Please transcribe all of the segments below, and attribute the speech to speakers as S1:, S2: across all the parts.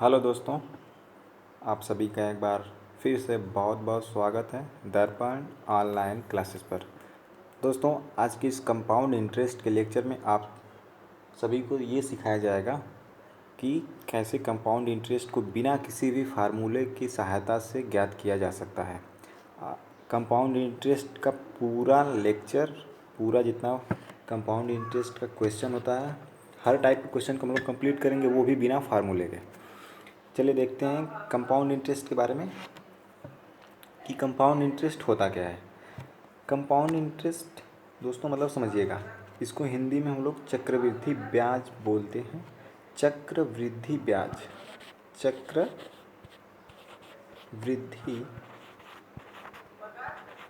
S1: Hello दोस्तों, आप सभी का एक बार फिर से बहुत बहुत स्वागत है दर्पण ऑनलाइन क्लासेस पर। दोस्तों, आज की इस कंपाउंड इंटरेस्ट के लेक्चर में आप सभी को ये सिखाया जाएगा कि कैसे कंपाउंड इंटरेस्ट को बिना किसी भी फार्मूले की सहायता से ज्ञात किया जा सकता है। कंपाउंड इंटरेस्ट का पूरा लेक्चर, पूरा जितना कंपाउंड इंटरेस्ट का क्वेश्चन होता है, हर टाइप के क्वेश्चन को हम लोग कंप्लीट करेंगे, वो भी बिना फार्मूले के। चलिए देखते हैं कंपाउंड इंटरेस्ट के बारे में कि कंपाउंड इंटरेस्ट होता क्या है। कंपाउंड इंटरेस्ट दोस्तों मतलब समझिएगा, इसको हिंदी में हम लोग चक्रवृद्धि ब्याज बोलते हैं। चक्रवृद्धि ब्याज, चक्रवृद्धि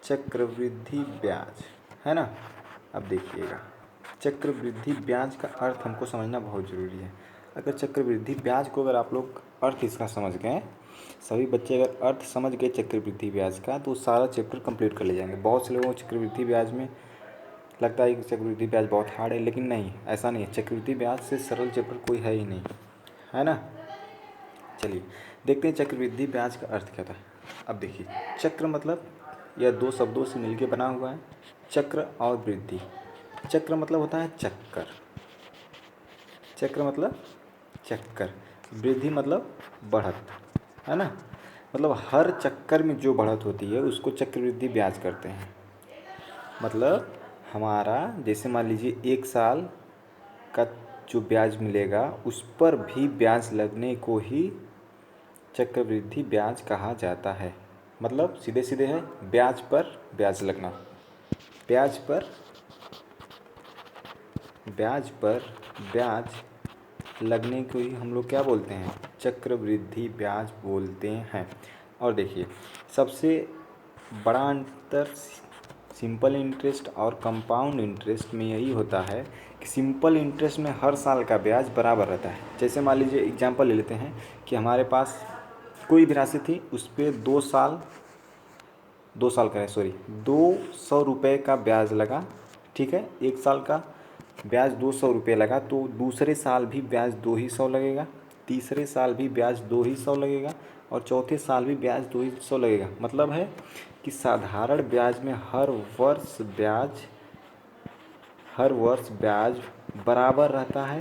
S1: चक्रवृद्धि ब्याज है ना। अब देखिएगा, चक्रवृद्धि ब्याज का अर्थ हमको समझना बहुत ज़रूरी है। अगर चक्रवृद्धि ब्याज को अगर आप लोग अर्थ इसका समझ गए, सभी बच्चे अगर अर्थ समझ गए चक्रवृद्धि ब्याज का, तो सारा चैप्टर कंप्लीट कर ले जाएंगे। बहुत से लोगों को चक्रवृद्धि ब्याज में लगता है कि चक्रवृद्धि ब्याज बहुत हार्ड है, लेकिन नहीं, ऐसा नहीं है। चक्रवृद्धि ब्याज से सरल चैप्टर कोई है ही नहीं, है ना। चलिए देखते हैं चक्रवृद्धि ब्याज का अर्थ क्या था। अब देखिए, चक्र मतलब यह दो शब्दों से मिलकर बना हुआ है, चक्र और वृद्धि। चक्र मतलब होता है चक्कर, चक्र मतलब चक्कर, वृद्धि मतलब बढ़त, है ना। मतलब हर चक्कर में जो बढ़त होती है उसको चक्रवृद्धि ब्याज करते हैं। मतलब हमारा जैसे मान लीजिए 1 साल का जो ब्याज मिलेगा उस पर भी ब्याज लगने को ही चक्रवृद्धि ब्याज कहा जाता है। मतलब सीधे सीधे है, ब्याज पर ब्याज लगना, ब्याज पर ब्याज लगने को ही हम लोग क्या बोलते हैं, चक्रवृद्धि ब्याज बोलते हैं। और देखिए, सबसे बड़ा अंतर सिंपल इंटरेस्ट और कंपाउंड इंटरेस्ट में यही होता है कि सिंपल इंटरेस्ट में हर साल का ब्याज बराबर रहता है। जैसे मान लीजिए एग्जांपल ले लेते हैं कि हमारे पास कोई भी राशि थी, उस पर 2 साल करें, सॉरी, 200 रुपये का ब्याज लगा। ठीक है, 1 साल का ब्याज 200 रुपये लगा, तो दूसरे साल भी ब्याज 200 ही लगेगा, तीसरे साल भी ब्याज 200 ही लगेगा, और चौथे साल भी ब्याज 200 लगेगा। मतलब है कि साधारण ब्याज में हर वर्ष ब्याज बराबर रहता है,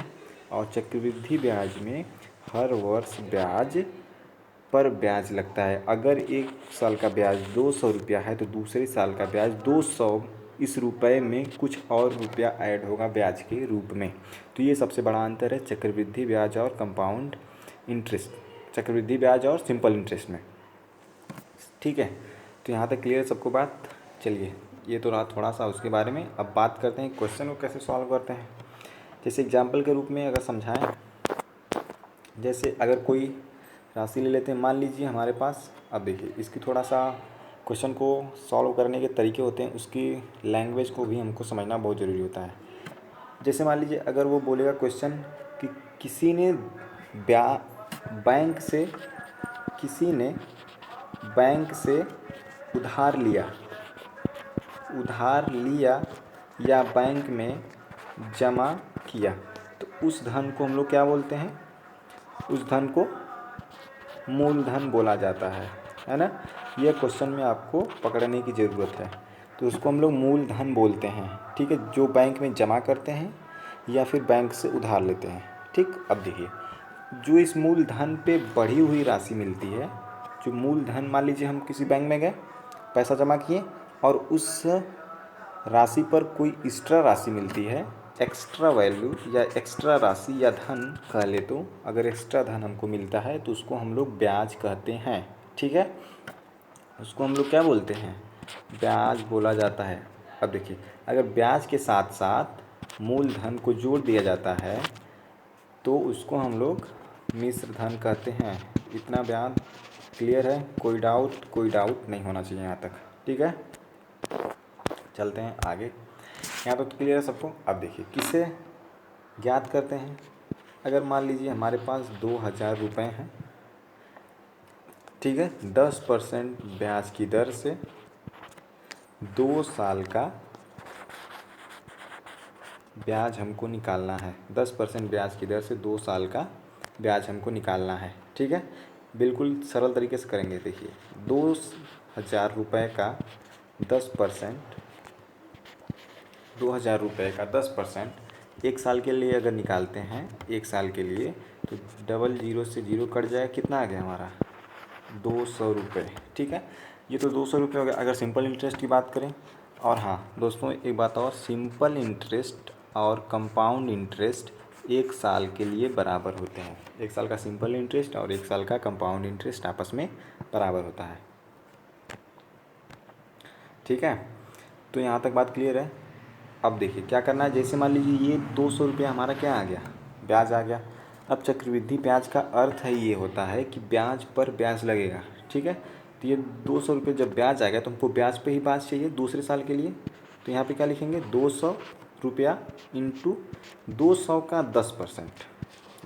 S1: और चक्रवृद्धि ब्याज में हर वर्ष ब्याज पर ब्याज लगता है। अगर 1 साल का ब्याज 200 रुपया है तो दूसरे साल का ब्याज 200, इस रुपए में कुछ और रुपया ऐड होगा ब्याज के रूप में। तो ये सबसे बड़ा अंतर है चक्रवृद्धि ब्याज और कंपाउंड इंटरेस्ट, चक्रवृद्धि ब्याज और सिंपल इंटरेस्ट में। ठीक है, तो यहाँ तक क्लियर सबको बात। चलिए, ये तो रहा थोड़ा सा उसके बारे में। अब बात करते हैं क्वेश्चन को कैसे सॉल्व करते हैं। जैसे एग्जाम्पल के रूप में अगर समझाएं, जैसे अगर कोई राशि ले लेते हैं, मान लीजिए हमारे पास। अब देखिए, इसकी थोड़ा सा क्वेश्चन को सॉल्व करने के तरीके होते हैं, उसकी लैंग्वेज को भी हमको समझना बहुत ज़रूरी होता है। जैसे मान लीजिए अगर वो बोलेगा क्वेश्चन कि किसी ने बैंक से उधार लिया या बैंक में जमा किया, तो उस धन को हम लोग क्या बोलते हैं, उस धन को मूलधन बोला जाता है ना। यह क्वेश्चन में आपको पकड़ने की ज़रूरत है। तो उसको हम लोग मूलधन बोलते हैं, ठीक है, जो बैंक में जमा करते हैं या फिर बैंक से उधार लेते हैं। ठीक, अब देखिए, जो इस मूलधन पे बढ़ी हुई राशि मिलती है, जो मूलधन, मान लीजिए हम किसी बैंक में गए, पैसा जमा किए, और उस राशि पर कोई एक्स्ट्रा राशि मिलती है, एक्स्ट्रा वैल्यू या एक्स्ट्रा राशि या धन कह ले, तो अगर एक्स्ट्रा धन हमको मिलता है तो उसको हम लोग ब्याज कहते हैं। ठीक है, उसको हम लोग क्या बोलते हैं, ब्याज बोला जाता है। अब देखिए, अगर ब्याज के साथ साथ मूलधन को जोड़ दिया जाता है तो उसको हम लोग मिश्र धन कहते हैं। इतना बयान क्लियर है, कोई डाउट नहीं होना चाहिए यहाँ तक। ठीक है, चलते हैं आगे। यहाँ तक तो क्लियर है सबको। अब देखिए, किसे ज्ञात करते हैं। अगर मान लीजिए हमारे पास 2000 रुपये हैं, ठीक है, 10% ब्याज की दर से 2 साल का ब्याज हमको निकालना है। 10% ब्याज की दर से 2 साल का ब्याज हमको निकालना है। ठीक है, बिल्कुल सरल तरीके से करेंगे। देखिए 2,000 रुपये का 10%, 2,000 रुपये का 10% एक साल के लिए अगर निकालते हैं, एक साल के लिए, तो डबल जीरो से जीरो कट जाएगा, कितना आ गया हमारा 200 रुपये। ठीक है, ये तो 200 रुपये हो गया अगर सिंपल इंटरेस्ट की बात करें। और हाँ दोस्तों, एक बात और, सिंपल इंटरेस्ट और कंपाउंड इंटरेस्ट एक साल के लिए बराबर होते हैं। एक साल का सिंपल इंटरेस्ट और एक साल का कंपाउंड इंटरेस्ट आपस में बराबर होता है। ठीक है, तो यहाँ तक बात क्लियर है। अब देखिए क्या करना है। जैसे मान लीजिए ये 200 रुपया हमारा क्या आ गया, ब्याज आ गया। अब चक्रवृद्धि ब्याज का अर्थ है ये होता है कि ब्याज पर ब्याज लगेगा। ठीक है, तो ये 200 रुपये जब ब्याज आ गया तो हमको ब्याज पे ही ब्याज चाहिए दूसरे साल के लिए। तो यहाँ पे क्या लिखेंगे, 200 रुपया इंटू 200 का 10%,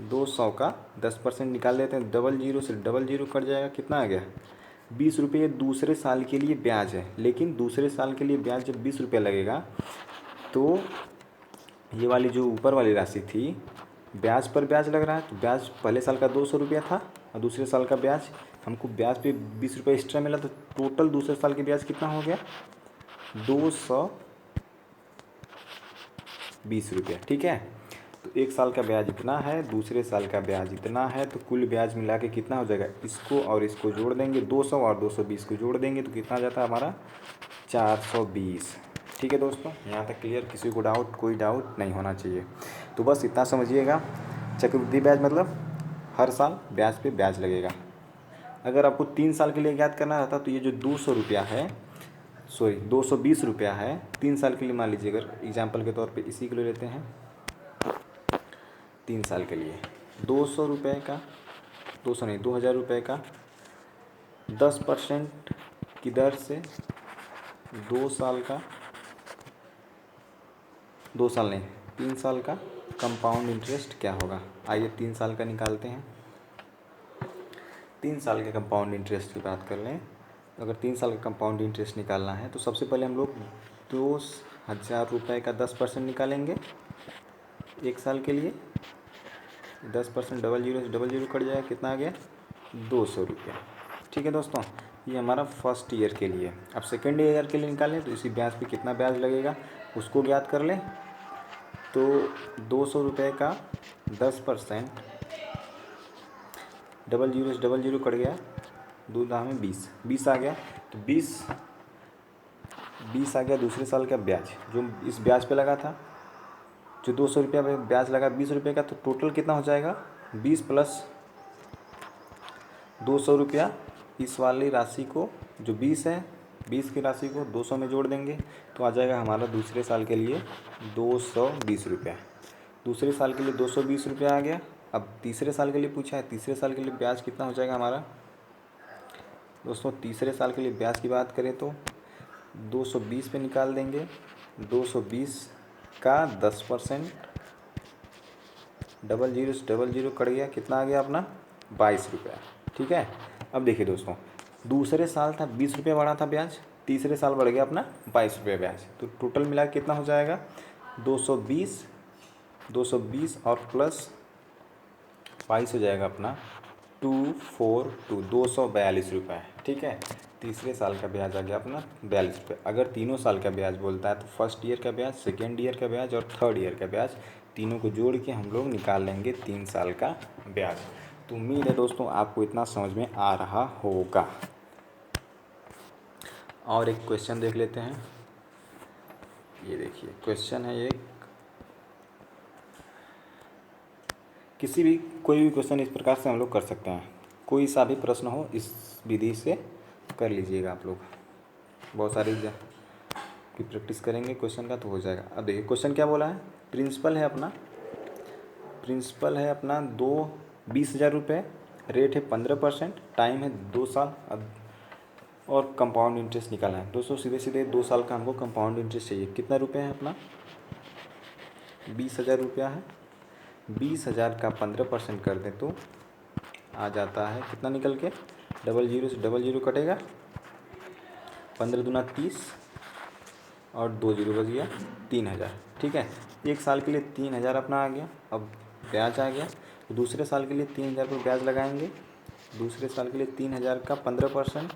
S1: 200 का 10% निकाल लेते हैं। डबल जीरो से डबल जीरो कट जाएगा, कितना आ गया 20 रुपये। दूसरे साल के लिए ब्याज है, लेकिन दूसरे साल के लिए ब्याज जब 20 रुपये लगेगा तो ये वाली जो ऊपर वाली राशि थी, ब्याज पर ब्याज लग रहा है। तो ब्याज पहले साल का 200 रुपया था और दूसरे साल का ब्याज, हमको ब्याज पे 20 रुपये एक्स्ट्रा मिला, तो टोटल दूसरे साल के ब्याज कितना हो गया 220 रुपया। ठीक है, तो एक साल का ब्याज इतना है, दूसरे साल का ब्याज इतना है, तो कुल ब्याज मिला के कितना हो जाएगा, इसको और इसको जोड़ देंगे, 200 और 220 को जोड़ देंगे तो कितना आ जाता है हमारा 420। ठीक है दोस्तों, यहाँ तक क्लियर, किसी को डाउट, कोई डाउट नहीं होना चाहिए। तो बस इतना समझिएगा, चक्रवृद्धि ब्याज मतलब हर साल ब्याज पे ब्याज लगेगा। अगर आपको 3 साल के लिए याद करना रहता तो ये जो 200 रुपया है, सॉरी 220 रुपया है, 3 साल के लिए मान लीजिए, अगर एग्जाम्पल के तौर पे इसी के लिए लेते हैं, 3 साल के लिए 200 रुपये का, 200 नहीं 2,000 रुपये का 10% की दर से 2 साल का, 2 साल नहीं 3 साल का कंपाउंड इंटरेस्ट क्या होगा। आइए 3 साल का निकालते हैं। 3 साल के कंपाउंड इंटरेस्ट की बात कर लें, अगर 3 साल का कंपाउंड इंटरेस्ट निकालना है तो सबसे पहले हम लोग 2,000 रुपये का 10% निकालेंगे एक साल के लिए। 10% डबल जीरो से डबल जीरो कट जाएगा, कितना आ गया 200 रुपया। ठीक है दोस्तों, ये हमारा फर्स्ट ईयर के लिए। अब सेकेंड ईयर के लिए निकालें तो इसी ब्याज पे कितना ब्याज लगेगा उसको ज्ञात कर लें। तो 200 रुपये का 10%, डबल जीरो से डबल जीरो कट गया, 2 दाम में 20, 20 आ गया। तो 20 आ गया दूसरे साल का ब्याज जो इस ब्याज पे लगा था, जो 200 रुपया ब्याज लगा 20 रुपये का, तो टोटल कितना हो जाएगा 20 प्लस 200 रुपया। इस वाली राशि को जो 20 है, 20 की राशि को 200 में जोड़ देंगे तो आ जाएगा हमारा दूसरे साल के लिए 220 रुपया। दूसरे साल के लिए 220 रुपया आ गया। अब तीसरे साल के लिए पूछा है, तीसरे साल के लिए ब्याज कितना हो जाएगा हमारा दोस्तों। तीसरे साल के लिए ब्याज की बात करें तो 220 पे निकाल देंगे, 220 का 10%, डबल जीरो से डबल जीरो कट गया, कितना आ गया अपना 22 रुपया। ठीक है, अब देखिए दोस्तों, दूसरे साल था 20 रुपया बढ़ा था ब्याज, तीसरे साल बढ़ गया अपना 22 रुपया ब्याज, तो टोटल मिला कितना हो जाएगा 220 और प्लस 22 हो जाएगा अपना 242, 242 रुपये। ठीक है, तीसरे साल का ब्याज आ गया अपना 42 रुपये। अगर तीनों साल का ब्याज बोलता है तो फर्स्ट ईयर का ब्याज, सेकेंड ईयर का ब्याज और थर्ड ईयर का ब्याज, तीनों को जोड़ के हम लोग निकाल लेंगे 3 साल का ब्याज। तो उम्मीद है दोस्तों आपको इतना समझ में आ रहा होगा। और एक क्वेश्चन देख लेते हैं। ये देखिए क्वेश्चन है एक, किसी भी कोई भी क्वेश्चन इस प्रकार से हम लोग कर सकते हैं, कोई सा भी प्रश्न हो इस विधि से कर लीजिएगा आप लोग। बहुत सारी की प्रैक्टिस करेंगे क्वेश्चन का तो हो जाएगा। अब देखिए क्वेश्चन क्या बोला है, प्रिंसिपल है अपना 20,000 रुपये, रेट है 15%, टाइम है 2 साल और कंपाउंड इंटरेस्ट निकाला है। दोस्तों सीधे सीधे 2 साल का हमको कंपाउंड इंटरेस्ट चाहिए। कितना रुपये है अपना 20,000 रुपया है। 20,000 का 15% कर दें तो आ जाता है कितना निकल के, डबल जीरो से डबल जीरो कटेगा, 15 दूना 30 और 2 जीरो बच गया 3,000। ठीक है, एक साल के लिए 3,000 अपना आ गया। अब ब्याज आ गया, तो दूसरे साल के लिए 3,000 पर ब्याज लगाएंगे। दूसरे साल के लिए 3,000 का 15%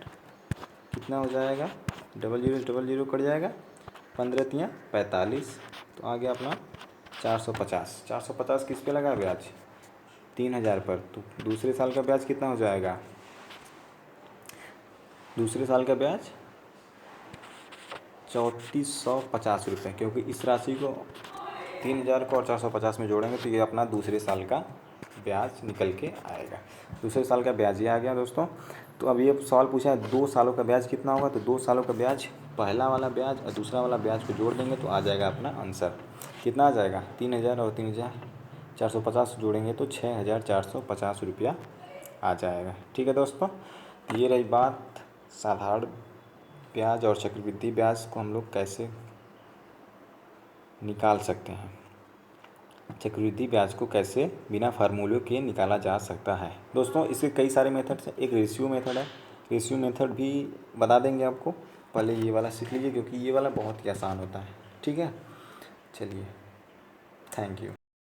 S1: कितना हो जाएगा, डबल जीरो कट जाएगा, 15 तियाँ 45, तो आ गया अपना 450। 450 किस पे लगा ब्याज, 3,000 पर। तो दूसरे साल का ब्याज कितना हो जाएगा, दूसरे साल का ब्याज 3,450 रुपये, क्योंकि इस राशि को 3,000 को और 450 में जोड़ेंगे तो ये अपना दूसरे साल का ब्याज निकल के आएगा। दूसरे साल का ब्याज ये आ गया दोस्तों। तो अब ये सवाल पूछा है 2 सालों का ब्याज कितना होगा, तो 2 सालों का ब्याज पहला वाला ब्याज और दूसरा वाला ब्याज को जोड़ देंगे तो आ जाएगा अपना आंसर। कितना आ जाएगा, 3,000 और 3,450 जोड़ेंगे तो 6,450 रुपया आ जाएगा। ठीक है दोस्तों, ये रही बात साधारण ब्याज और चक्रवृद्धि ब्याज को हम लोग कैसे निकाल सकते हैं, चक्रवृद्धि ब्याज को कैसे बिना फार्मूलों के निकाला जा सकता है। दोस्तों इसके कई सारे मेथड्स हैं, एक रेशियो मेथड है, रेशियो मेथड भी बता देंगे आपको। पहले ये वाला सीख लीजिए क्योंकि ये वाला बहुत ही आसान होता है। ठीक है, चलिए, थैंक यू।